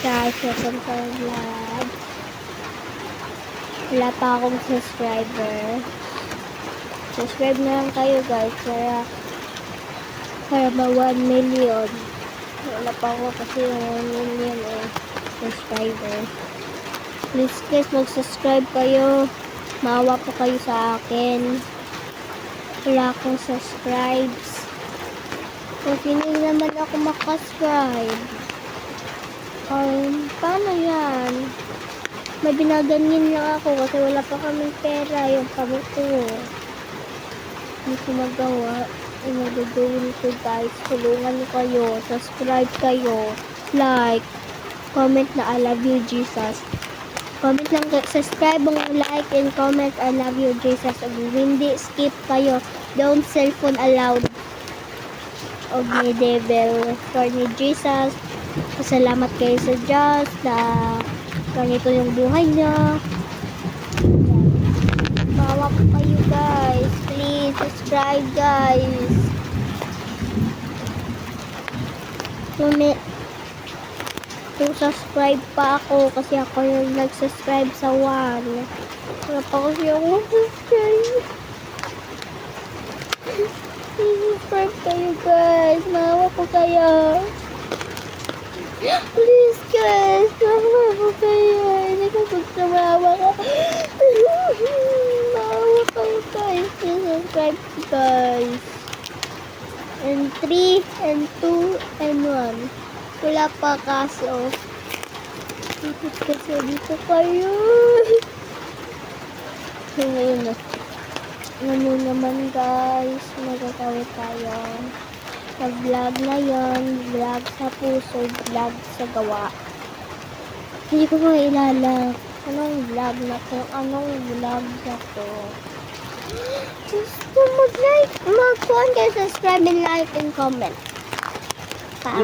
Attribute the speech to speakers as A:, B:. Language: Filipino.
A: guys, welcome to our vlog. Wala pa akong subscriber. Subscribe na lang kayo guys para ma 1 million. Wala pa ako kasi yung 1 million subscriber. Please guys, mag-subscribe kayo. Maawa po kayo sa akin. Wala akong subscribes. Kasi hindi naman ako makasubscribe. Paano yan? May binaganyan lang ako kasi wala pa kaming pera yung kami ko. Hindi ko magawa. Magagawin ko guys. Tulungan niyo kayo. Subscribe kayo. Like. Comment na I love you Jesus. Comment lang, subscribe, like, and comment I love you Jesus. Kung hindi, skip kayo. Don't cellphone allowed. O ni devil for ni Jesus. Salamat kayo sa Diyos na ganito yung buhay niya. Maawa po kayo guys. Please subscribe guys. Subscribe pa ako kasi ako yung nag-subscribe sa 1. Wala pa kasi ako subscribe. Subscribe kayo guys. Maawa po kayo. Please guys. Maawa po kayo. Hindi ko gusto maawa ka. Maawa kayo guys. Please subscribe guys. And 3 and 2 and 1. Wala pa kaso. Dito kayo. So, ngayon na. Ano naman guys, magagawin tayo. Nag-vlog na yon, vlog sa puso, vlog sa gawa. Hindi ko mailala anong vlog na to, anong vlog na to. Gusto mag-like, mag-comment, subscribe, and like, and comment. Bye.